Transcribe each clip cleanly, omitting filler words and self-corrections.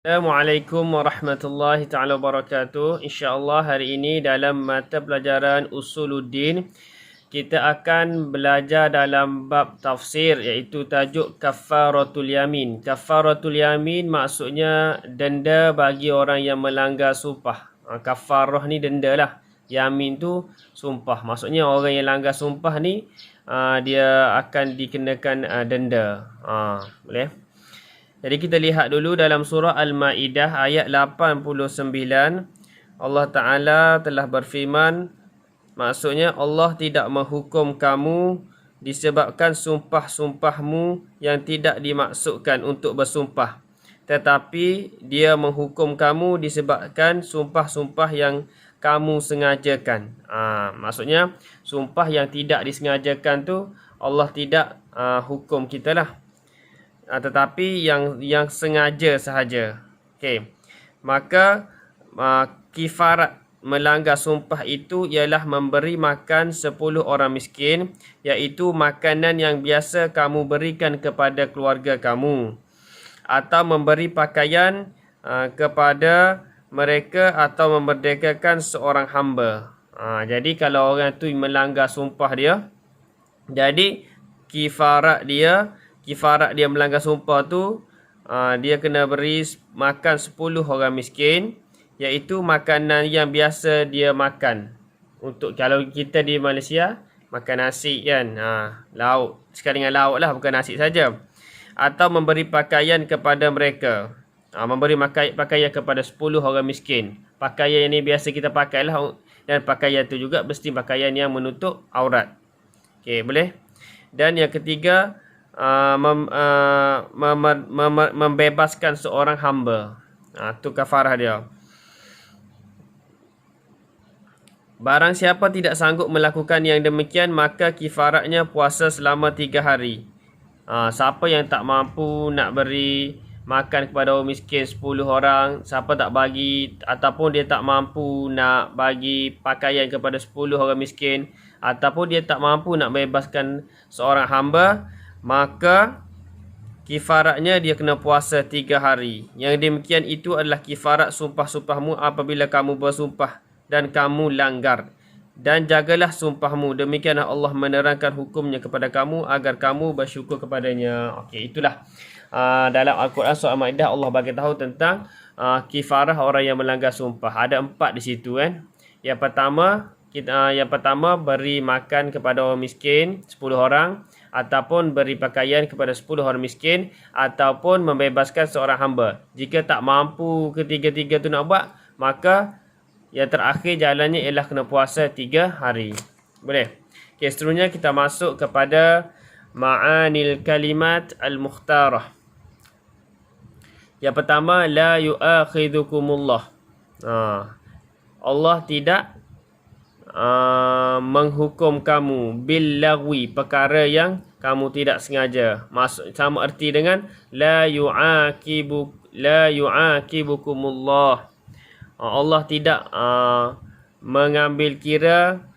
Assalamualaikum warahmatullahi taala wabarakatuh. InsyaAllah hari ini dalam mata pelajaran Usuluddin kita akan belajar dalam bab tafsir iaitu tajuk Kaffaratul Yamin. Kaffaratul Yamin maksudnya denda bagi orang yang melanggar sumpah. Kafarah ni denda lah. Yamin tu sumpah. Maksudnya orang yang langgar sumpah ni dia akan dikenakan denda. Boleh? Jadi kita lihat dulu dalam surah Al-Ma'idah ayat 89. Allah Ta'ala telah berfirman, maksudnya Allah tidak menghukum kamu disebabkan sumpah-sumpahmu yang tidak dimaksudkan untuk bersumpah. Tetapi dia menghukum kamu disebabkan sumpah-sumpah yang kamu sengajakan. Maksudnya sumpah yang tidak disengajakan tu Allah tidak hukum kita lah. Tetapi yang sengaja sahaja. Okey. Maka kifarat melanggar sumpah itu ialah memberi makan 10 orang miskin, iaitu makanan yang biasa kamu berikan kepada keluarga kamu, atau memberi pakaian kepada mereka, atau memerdekakan seorang hamba. Jadi kalau orang tu melanggar sumpah dia, jadi kifarat dia melanggar sumpah tu, dia kena beri makan 10 orang miskin, iaitu makanan yang biasa dia makan. Untuk kalau kita di Malaysia makan nasi kan, lauk, sekali dengan lauk lah, bukan nasi saja. Atau memberi pakaian kepada mereka, memberi pakaian kepada 10 orang miskin. Pakaian ini biasa kita pakai lah, dan pakaian tu juga mesti pakaian yang menutup aurat. Okey, boleh. Dan yang ketiga, membebaskan seorang hamba. Tu kafarah dia. Barang siapa tidak sanggup melakukan yang demikian, maka kifaratnya puasa selama 3 hari. Siapa yang tak mampu nak beri makan kepada orang miskin 10 orang, siapa tak bagi, ataupun dia tak mampu nak bagi pakaian kepada 10 orang miskin, ataupun dia tak mampu nak bebaskan seorang hamba, maka kifaratnya dia kena puasa 3 hari. Yang demikian itu adalah kifarat sumpah-sumpahmu apabila kamu bersumpah dan kamu langgar. Dan jagalah sumpahmu. Demikianlah Allah menerangkan hukumnya kepada kamu agar kamu bersyukur kepadanya. Okey, itulah dalam Al-Quran surah Al-Ma'idah Allah bagi tahu tentang kifarah orang yang melanggar sumpah. Ada 4 di situ kan. Yang pertama beri makan kepada orang miskin 10 orang, ataupun beri pakaian kepada 10 orang miskin, ataupun membebaskan seorang hamba. Jika tak mampu ketiga-tiga tu nak buat, maka yang terakhir jalannya ialah kena puasa 3 hari. Boleh? Okay, seterusnya kita masuk kepada ma'anil kalimat al-mukhtarah. Yang pertama, la yu'akhidhukumullah. Allah tidak menghukum kamu bil lagwi, perkara yang kamu tidak sengaja. Maksud sama erti dengan la yu'akibukumullah. Allah tidak mengambil kira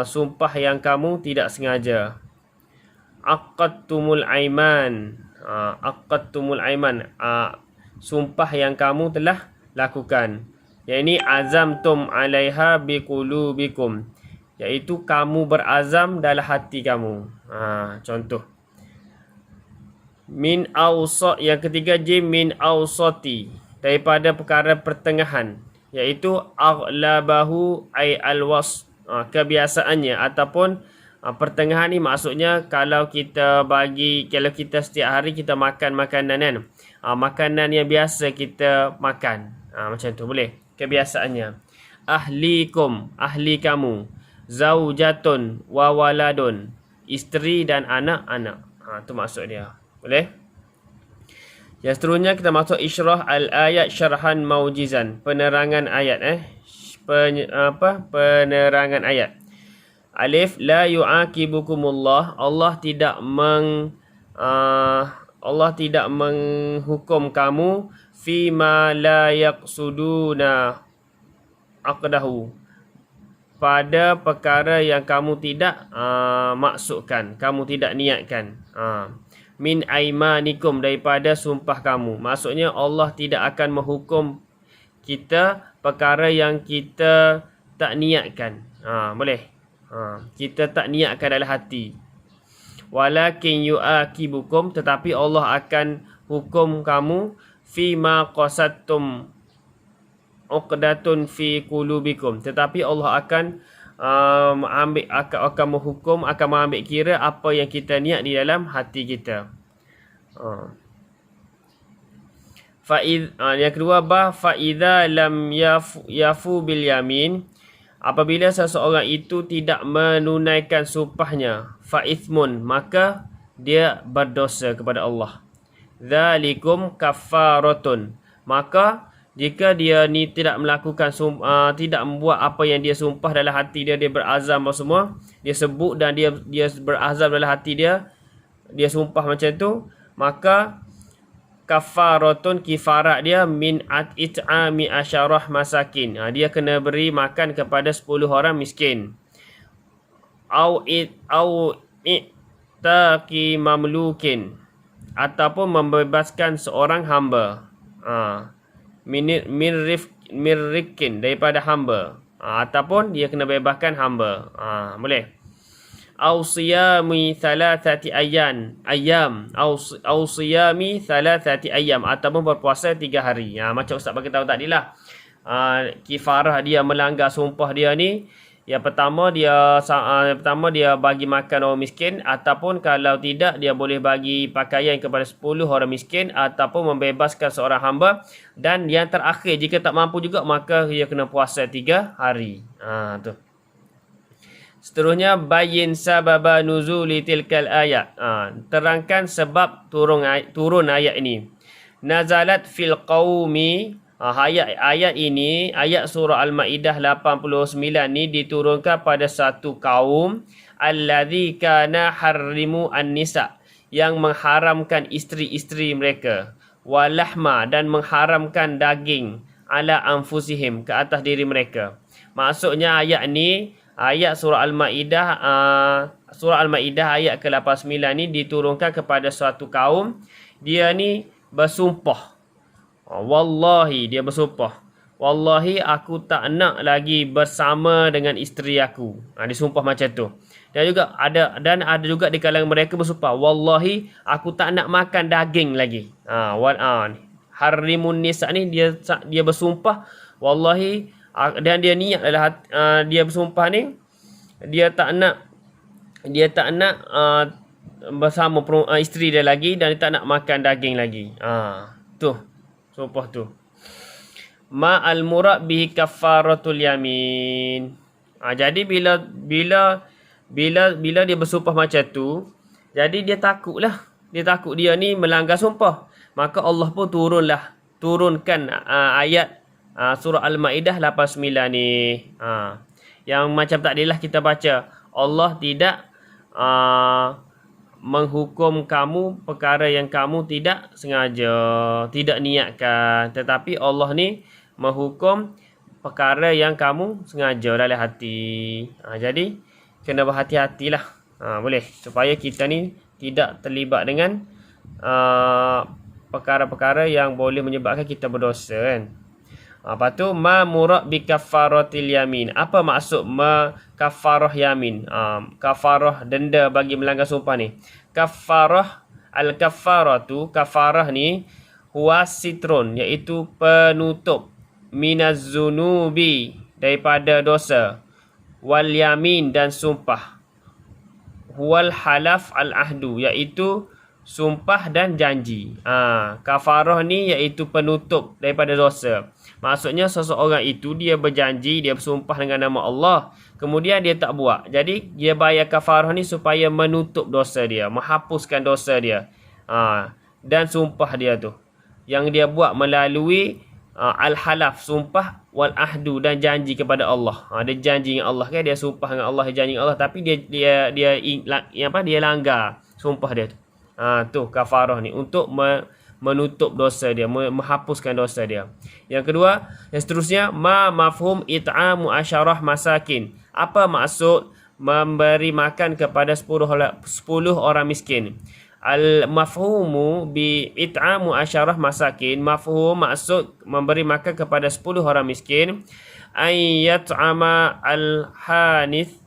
sumpah yang kamu tidak sengaja. Aqadtumul aiman. Aqadtumul aiman, sumpah yang kamu telah lakukan. Yang ini azamtum alaiha biqulubikum, iaitu kamu berazam dalam hati kamu. Contoh. Min awsat, yang ketiga jim min awsati, daripada perkara pertengahan, iaitu aghlabahu ay alwas, kebiasaannya, ataupun pertengahan ni maksudnya kalau kita setiap hari kita makan makanan kan, makanan yang biasa kita makan, macam tu boleh, kebiasaannya. Ahlikum, ahli kamu. Zaujatun wa waladun, isteri dan anak-anak. Tu maksud dia. Boleh? Yang seterusnya kita masuk isyrah al-ayat syarhan maujizan, penerangan ayat penerangan ayat. Alif, la yu'akibukumullah, Allah tidak menghukum kamu fima la yaqsuduna aqdahu, pada perkara yang kamu tidak maksudkan, kamu tidak niatkan. min aimanikum, daripada sumpah kamu. Maksudnya Allah tidak akan menghukum kita perkara yang kita tak niatkan. Boleh. Kita tak niatkan dalam hati. Walakin yu'akibukum, tetapi Allah akan hukum kamu fima qasadtum uqdatun fi qulubikum. Tetapi Allah akan akan menghukum, akan mengambil kira apa yang kita niat di dalam hati kita. Yang kedua, fa idza lam yafu bil yamin, apabila seseorang itu tidak menunaikan sumpahnya, fa ithmun, maka dia berdosa kepada Allah. Dzalikum kaffaratun, maka jika dia ni tidak melakukan tidak membuat apa yang dia sumpah dalam hati dia, dia berazam semua, dia sebut dan dia berazam dalam hati dia sumpah macam tu, maka kafaratun, kifarat dia min it'ami asyarah masakin. Dia kena beri makan kepada 10 orang miskin. Au itaqi mamlukin, ataupun membebaskan seorang hamba. Mirrikin, daripada hamba. Ataupun dia kena bebaskan hamba. Boleh. Au siyami thalathati ayyam, au siyami thalathati ayyam, ataupun berpuasa 3 hari. Macam Ustaz bagi tahu tadi lah. Kifarah dia melanggar sumpah dia ni, yang pertama dia bagi makan orang miskin, ataupun kalau tidak dia boleh bagi pakaian kepada 10 orang miskin, ataupun membebaskan seorang hamba, dan yang terakhir jika tak mampu juga maka dia kena puasa 3 hari. Tu. Seterusnya, bayin sababa nuzuli tilkal ayat. Terangkan sebab turun ayat ini. Nazalat fil qaumi. Ayat ini, ayat surah Al-Ma'idah 89 ni diturunkan pada satu kaum alladzi kana harrimu an-nisa, yang mengharamkan isteri-isteri mereka, walahma, dan mengharamkan daging, ala anfusihim, ke atas diri mereka. Maksudnya ayat ni, ayat surah Al-Ma'idah ayat ke-89 ni diturunkan kepada suatu kaum, dia ni bersumpah. Wallahi, dia bersumpah, wallahi aku tak nak lagi bersama dengan isteri aku. Dia sumpah macam tu. Dan ada juga di kalangan mereka bersumpah, wallahi aku tak nak makan daging lagi. Harimun nisa ni dia bersumpah, wallahi, dan dia niat adalah dia bersumpah ni dia tak nak bersama isteri dia lagi, dan dia tak nak makan daging lagi. Tu sumpah tu. Ma al-murad bihi kaffaratul yamin. Jadi bila dia bersumpah macam tu, jadi dia takutlah. Dia takut dia ni melanggar sumpah. Maka Allah pun turunkan ayat surah Al-Ma'idah 89 ni. Yang macam tadilah kita baca, Allah tidak menghukum kamu perkara yang kamu tidak sengaja, tidak niatkan, tetapi Allah ni menghukum perkara yang kamu sengaja dalam hati. Jadi kena berhati-hatilah, boleh, supaya kita ni tidak terlibat dengan perkara-perkara yang boleh menyebabkan kita berdosa, kan. Lepas tu, ma murad bi kaffaratil yamin. Apa maksud kafarah yamin? Kafarah denda bagi melanggar sumpah ni. Kafarah, al-kafaratu, kafarah ni huwa sitrun, iaitu penutup, minaz zunubi, daripada dosa, wal yamin, dan sumpah, huwal halaf al-ahdu, iaitu sumpah dan janji. Kafarah ni iaitu penutup daripada dosa. Maksudnya seseorang itu dia berjanji, dia bersumpah dengan nama Allah, kemudian dia tak buat. Jadi dia bayar kafarah ni supaya menutup dosa dia, menghapuskan dosa dia. Dan sumpah dia tu yang dia buat melalui al-halaf, sumpah, wal ahdu, dan janji kepada Allah. Dia janji dengan Allah, kan, dia sumpah dengan Allah, dia janji dengan Allah, tapi dia langgar sumpah dia tu. Tu kafarah ni untuk menutup dosa dia, menghapuskan dosa dia. Yang kedua, yang seterusnya, ma mafhum it'amu asyarah masakin. Apa maksud memberi makan kepada 10 orang miskin? Al-mafhumu bi it'amu asyarah masakin. Mafhum maksud memberi makan kepada 10 orang miskin. Ayyat'ama al-hanith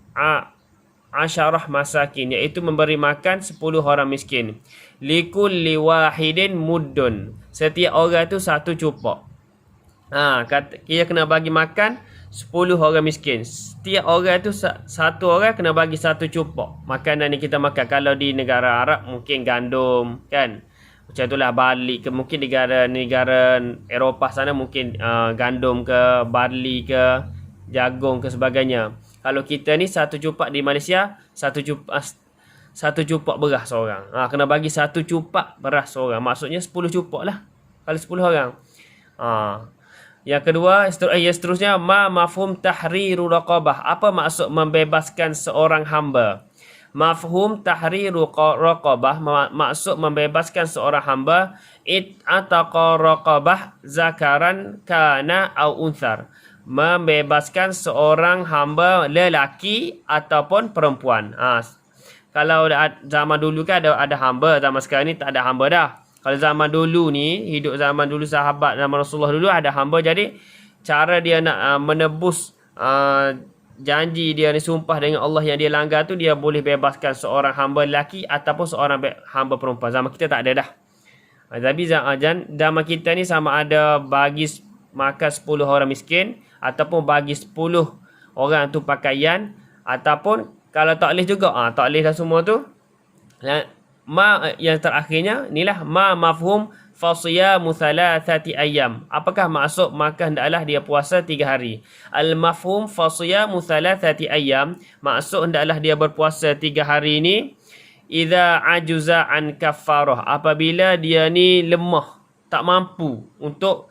asyarah masakin, iaitu memberi makan 10 orang miskin. Likulli wahidin muddun, setiap orang tu satu cupok. Dia kena bagi makan 10 orang miskin. Setiap orang tu satu orang kena bagi satu cupok makanan ni kita makan. Kalau di negara Arab mungkin gandum kan, macam itulah. Barley ke mungkin negara Eropah sana mungkin gandum ke, barley ke, jagung ke sebagainya. Kalau kita ni satu cupak di Malaysia, satu cupak beras seorang. Kena bagi satu cupak beras seorang. Maksudnya 10 cupak lah kalau 10 orang. Yang kedua, seterusnya mafhum tahriru raqabah. Apa maksud membebaskan seorang hamba? Mafhum tahriru raqabah maksud membebaskan seorang hamba. Ataqa raqabah zakaran kana au unthar, membebaskan seorang hamba lelaki ataupun perempuan. Kalau zaman dulu kan ada hamba, zaman sekarang ni tak ada hamba dah. Kalau zaman dulu ni, hidup zaman dulu sahabat zaman Rasulullah dulu ada hamba. Jadi cara dia nak menebus janji dia ni, sumpah dengan Allah yang dia langgar tu, dia boleh bebaskan seorang hamba lelaki ataupun seorang hamba perempuan. Zaman kita tak ada dah. Tapi zaman kita ni sama ada bagi makan 10 orang miskin, ataupun bagi 10 orang tu pakaian, ataupun kalau tak boleh juga, tak boleh dah semua tu. Yang terakhirnya inilah mafhum fasiyamu thalathati ayyam. Apakah maksud maka hendaklah dia puasa 3 hari? Al-mafhum fasiyamu thalathati ayyam, maksud hendaklah dia berpuasa 3 hari ni idza ajuza an kafarah, apabila dia ni lemah, tak mampu untuk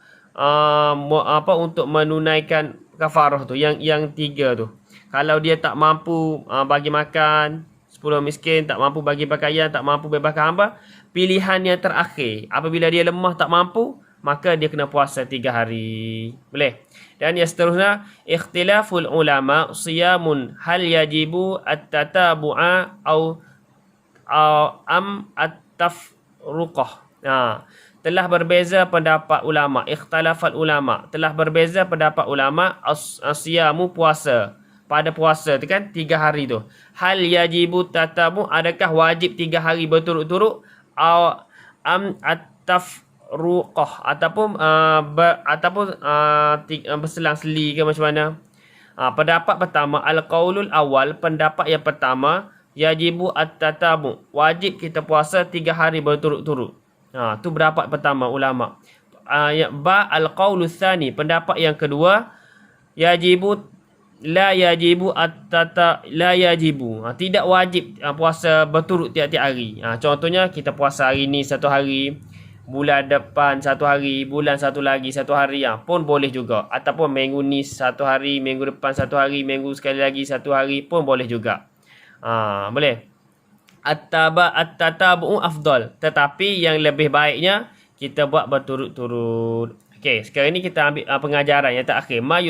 untuk menunaikan kafarah tu, yang 3 tu. Kalau dia tak mampu bagi makan 10 miskin, tak mampu bagi pakaian, tak mampu bebaskan hamba, pilihan yang terakhir, apabila dia lemah tak mampu, maka dia kena puasa 3 hari. Boleh. Dan yang seterusnya, ikhtilaful ulama siyamun hal yajibu at-tatabu'a au am at-tafruqah. Telah berbeza pendapat ulama. Ikhtilafal ulama, telah berbeza pendapat ulama siyamu puasa. Pada puasa tu kan 3 hari tu, hal yajibu tatabu, adakah wajib 3 hari berturut-turut, am at-tafruqah, ataupun berselang-seli ke macam mana. Pendapat pertama, al-qaulul awal, pendapat yang pertama, yajibu at-tatabu, wajib kita puasa 3 hari berturut-turut. Tu pendapat pertama ulama. Al-qaulul tsani, pendapat yang kedua, la yajibu tidak wajib puasa berturut tiap-tiap hari. Contohnya kita puasa hari ni 1 hari, bulan depan 1 hari, bulan satu lagi 1 hari, pun boleh juga. Ataupun minggu ni 1 hari, minggu depan 1 hari, minggu sekali lagi 1 hari pun boleh juga. Boleh. At-tatabu'u afdal, tetapi yang lebih baiknya kita buat berturut-turut. Okey, sekarang ni kita ambil pengajaran yang terakhir. Ma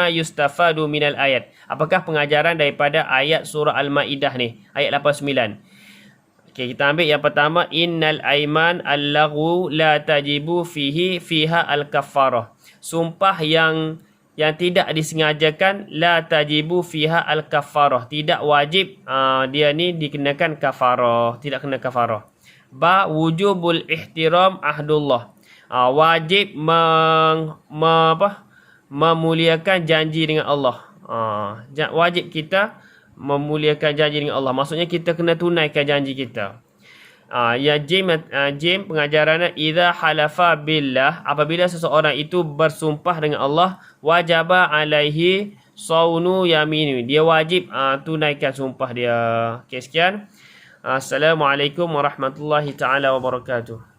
yustafadu minal ayat. Apakah pengajaran daripada ayat surah Al-Maidah ni, ayat 89. Okey, kita ambil yang pertama, innal aiman al-laghu la tajibu fiha al-kaffarah. Sumpah yang tidak disengajakan, la tajibu fiha al-kaffarah, tidak wajib dia ni dikenakan kafarah, tidak kena kafarah. Wujubul ihtiram ahdullah, wajib memuliakan janji dengan Allah. Wajib kita memuliakan janji dengan Allah. Maksudnya kita kena tunaikan janji kita. Jim pengajarannya, idza halafa billah, apabila seseorang itu bersumpah dengan Allah, wajaba alaihi saunu yaminu, dia wajib tunaikan sumpah dia. Okey, sekian. Assalamualaikum warahmatullahi taala wabarakatuh.